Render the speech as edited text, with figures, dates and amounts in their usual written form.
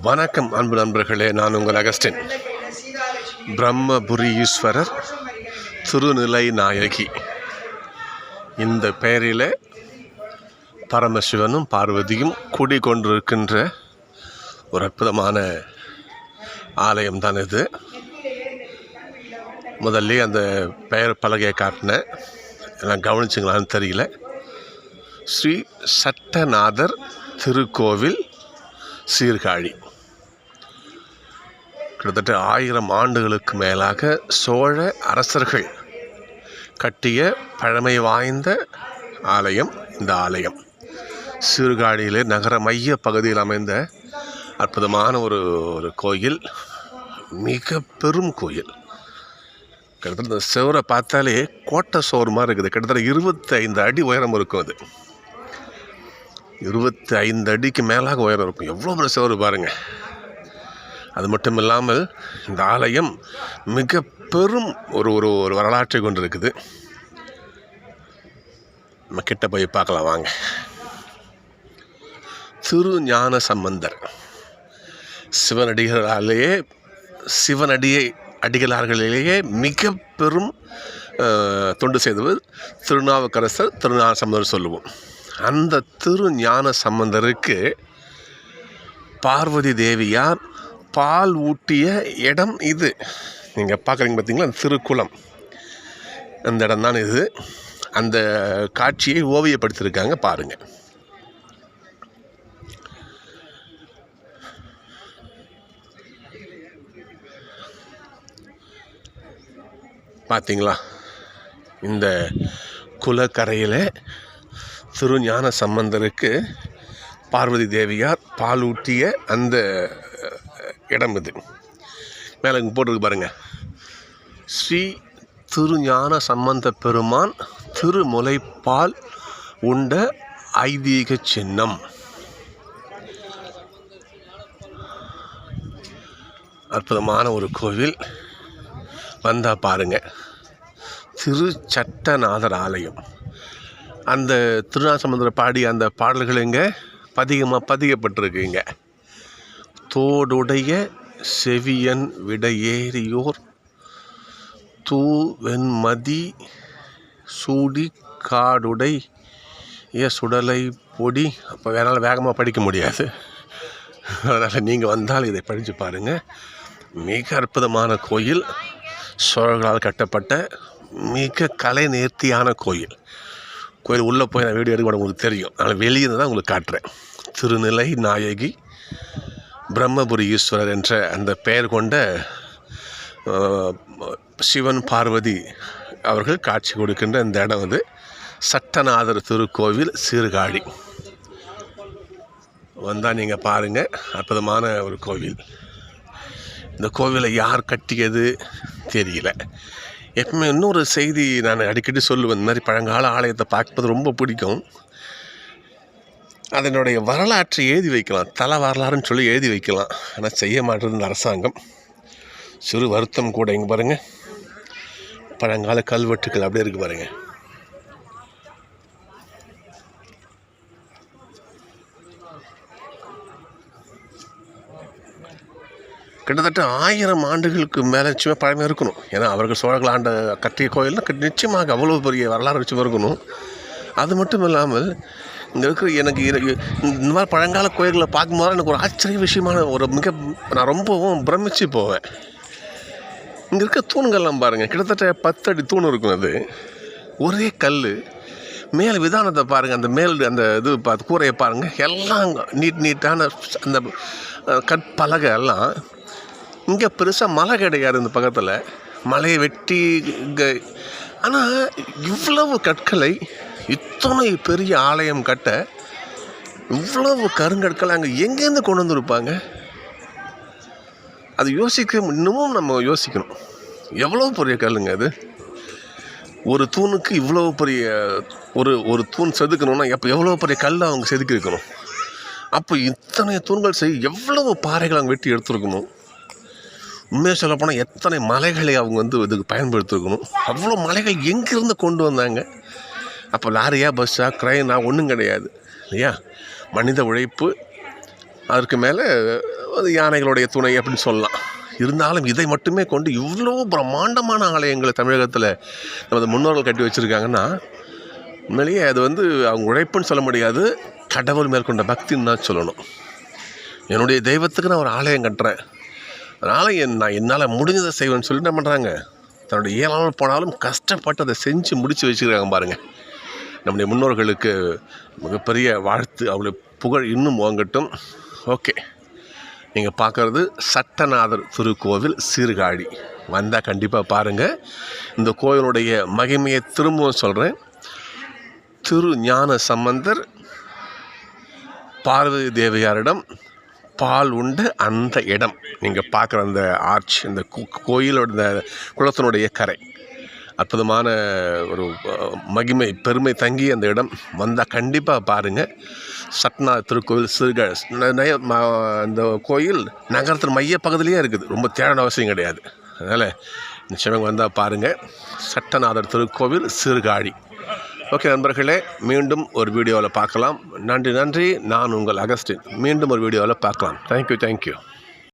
வணக்கம் அன்பு நண்பர்களே, நான் உங்கள் அகஸ்டின். பிரம்மபுரி ஈஸ்வரர் திருநிலை நாயகி இந்த பெயரில் பரமசிவனும் பார்வதியும் குடிகொண்டிருக்கின்ற ஒரு அற்புதமான ஆலயம்தான் இது. முதல்ல அந்த பெயர் பலகையை காட்டினேன், எல்லாம் கவனிச்சிங்களான்னு தெரியல. ஸ்ரீ சட்டநாதர் திருக்கோவில் சீர்காழி. கிட்டத்தட்ட 1000 ஆண்டுகளுக்கு மேலாக சோழ அரசர்கள் கட்டிய பழமை வாய்ந்த ஆலயம் இந்த ஆலயம். சீர்காழியிலே நகர மைய பகுதியில் அமைந்த அற்புதமான ஒரு கோயில், மிக பெரும் கோயில். கிட்டத்தட்ட இந்த சுவரை பார்த்தாலே கோட்டை சுவர் மாதிரி இருக்குது. கிட்டத்தட்ட 25 அடி உயரம் இருக்கும். அது 25 அடிக்கு மேலாக உயரம் இருக்கும். எவ்வளோ பெரிய சுவர் பாருங்கள். அது மட்டும் இல்லாமல் இந்த ஆலயம் மிக பெரும் ஒரு வரலாற்றை கொண்டு இருக்குது. நம்ம கிட்ட போய் பார்க்கலாம் வாங்க. திருஞான சம்பந்தர் அடிகளார்களிலேயே மிக பெரும் தொண்டு செய்தவர் திருநாவுக்கரசர், திருஞான சம்பந்தர் சொல்லுவோம். அந்த திருஞான சம்பந்தருக்கு பார்வதி தேவியார் பால் ஊட்டிய இடம் இது. நீங்கள் பார்க்குறீங்க பார்த்தீங்களா, அந்த திருக்குளம், அந்த இடம் தான் இது. அந்த காட்சியை ஓவியப்படுத்தியிருக்காங்க பாருங்கள். பார்த்தீங்களா, இந்த குளக்கரையில் திருஞான சம்பந்தருக்கு பார்வதி தேவியார் பாலூட்டிய அந்த இடம் இது. மேலே இங்கே போட்டிருக்கு பாருங்கள், ஸ்ரீ திருஞான சம்பந்த பெருமான் திருமுலைப்பால் உண்ட ஐதீக சின்னம். அற்புதமான ஒரு கோவில். வந்தால் பாருங்கள், திருச்சட்டநாதர் ஆலயம். அந்த திருஞான சம்பந்தரை பாடி அந்த பாடல்கள் இங்கே பதிகப்பட்டிருக்குங்க. தோடுடைய செவியன் விடையேறியோர் தூவெண்மதி சூடி காடுடை சுடலை பொடி. அப்போ வேணாலும் வேகமாக படிக்க முடியாது, அதனால் நீங்கள் வந்தால் இதை படித்து பாருங்கள். மிக அற்புதமான கோயில், சோழர்களால் கட்டப்பட்ட மிக கலை நேர்த்தியான கோயில். கோயில் உள்ளே போய் நான் வீடியோ எடுக்க உங்களுக்கு தெரியும், அதனால் வெளியே தான் உங்களுக்கு காட்டுறேன். திருநிலை நாயகி பிரம்மபுரி ஈஸ்வரர் என்ற அந்த பெயர் கொண்ட சிவன் பார்வதி அவர்கள் காட்சி கொடுக்கின்ற இந்த இடம் வந்து சட்டநாதர் திருக்கோவில் சீர்காழி. வந்தால் நீங்கள் பாருங்கள், அற்புதமான ஒரு கோவில். இந்த கோவிலை யார் கட்டியது தெரியல. எப்பவுமே இன்னொரு செய்தி நான் அடிக்கடி சொல்லுவேன், இந்த மாதிரி பழங்கால ஆலயத்தை பார்க்கும்போது ரொம்ப பிடிக்கும். அதனுடைய வரலாற்றை எழுதி வைக்கலாம், தல வரலாறுன்னு சொல்லி எழுதி வைக்கலாம். ஆனால் செய்ய மாட்டேது இந்த அரசாங்கம். சிறு வருத்தம் கூட. இங்கே பாருங்கள், பழங்கால கல்வெட்டுக்கள் அப்படியே இருக்குது பாருங்கள். கிட்டத்தட்ட 1000 ஆண்டுகளுக்கு மேலே நிச்சயமாக பழமை இருக்கணும். ஏன்னா அவர்கள் சோழர்கள் ஆண்ட கட்டிய கோயில்னா நிச்சயமாக அவ்வளோ பெரிய வரலாறு நிச்சயமாக இருக்கணும். அது மட்டும் இல்லாமல் இங்கே இருக்கிற எனக்கு இந்த மாதிரி பழங்கால கோயில்களை பார்க்கும்போது எனக்கு ஒரு ஆச்சரிய விஷயமான நான் ரொம்பவும் பிரமிச்சு போவேன். இங்கே இருக்க தூண்கள்லாம் பாருங்கள், கிட்டத்தட்ட 10 அடி தூண் இருக்கும். அது ஒரே கல். மேல் விதானத்தை பாருங்கள், அந்த மேல் அந்த இது பார்த்து கூரையை பாருங்கள், எல்லாம் நீட்டான அந்த கற்பலகை எல்லாம். இங்கே பெருசாக மலை கிடையாது இந்த பக்கத்தில், மலையை வெட்டி இங்கே. ஆனால் இவ்வளவு கற்களை, இத்தனை பெரிய ஆலயம் கட்ட இவ்வளவு கருங்கற்களை அங்கே எங்கேருந்து கொண்டு வந்துருப்பாங்க? அது இன்னமும் நம்ம யோசிக்கணும். எவ்வளோ பெரிய கல்லுங்க அது. ஒரு தூணுக்கு இவ்வளோ பெரிய ஒரு தூண் செதுக்கணும்னா எவ்வளோ பெரிய கல்லை அவங்க செதுக்கி இருக்கணும். அப்போ இத்தனை தூண்கள் எவ்வளவு பாறைகள் அவங்க வெட்டி எடுத்துருக்கணும். உண்மையாக சொல்லப்போனால் எத்தனை மலைகளை அவங்க இதுக்கு பயன்படுத்திருக்கணும். அவ்வளோ மலைகள் எங்கேருந்து கொண்டு வந்தாங்க? அப்போ லாரியா, பஸ்ஸா, க்ரைனா ஒன்றும் கிடையாது இல்லையா? மனித உழைப்பு, அதற்கு மேலே யானைகளுடைய துணை அப்படின்னு சொல்லலாம். இருந்தாலும் இதை மட்டுமே கொண்டு இவ்வளோ பிரம்மாண்டமான ஆலயங்களை தமிழகத்தில் நமது முன்னோர்கள் கட்டி வச்சுருக்காங்கன்னா, உண்மையிலேயே அது அவங்க உழைப்புன்னு சொல்ல முடியாது, கடவுள் மேற்கொண்ட பக்தின்னு தான் சொல்லணும். என்னுடைய தெய்வத்துக்கு நான் ஒரு ஆலயம் கட்டுறேன், அதனால் நான் என்னால் முடிஞ்சதை செய்வேன்னு சொல்லி என்ன பண்ணுறாங்க, தன்னுடைய இயலாமல் போனாலும் கஷ்டப்பட்டு அதை செஞ்சு முடித்து வச்சுருக்காங்க பாருங்கள். நம்முடைய முன்னோர்களுக்கு மிகப்பெரிய வாழ்த்து, அவளுடைய புகழ் இன்னும் ஓங்கட்டும். ஓகே, நீங்கள் பார்க்குறது சட்டநாதர் திருக்கோவில் சீர்காழி. வந்தால் கண்டிப்பாக பாருங்கள். இந்த கோவிலுடைய மகிமையை திரும்பவும் சொல்கிறேன். திரு ஞான சம்பந்தர் பார்வதி தேவியாரிடம் பால் உண்டு அந்த இடம், நீங்கள் பார்க்குற அந்த ஆர்ச், இந்த கோயிலோட இந்த குளத்தினுடைய கரை, அற்புதமான ஒரு மகிமை பெருமை தங்கி அந்த இடம். வந்தால் கண்டிப்பாக பாருங்கள். சட்நாத் திருக்கோவில் சீர்காழி. இந்த கோயில் நகரத்தின் மைய பகுதியிலேயே இருக்குது, ரொம்ப தேடன அவசியம் கிடையாது. அதனால் நிச்சயமாக வந்தால் பாருங்கள். சட்டநாதர் திருக்கோவில் சீர்காழி. ஓகே நண்பர்களே, மீண்டும் ஒரு வீடியோவில் பார்க்கலாம். நன்றி. நான் உங்கள் அகஸ்டின். மீண்டும் ஒரு வீடியோவில் பார்க்கலாம். தேங்க்யூ.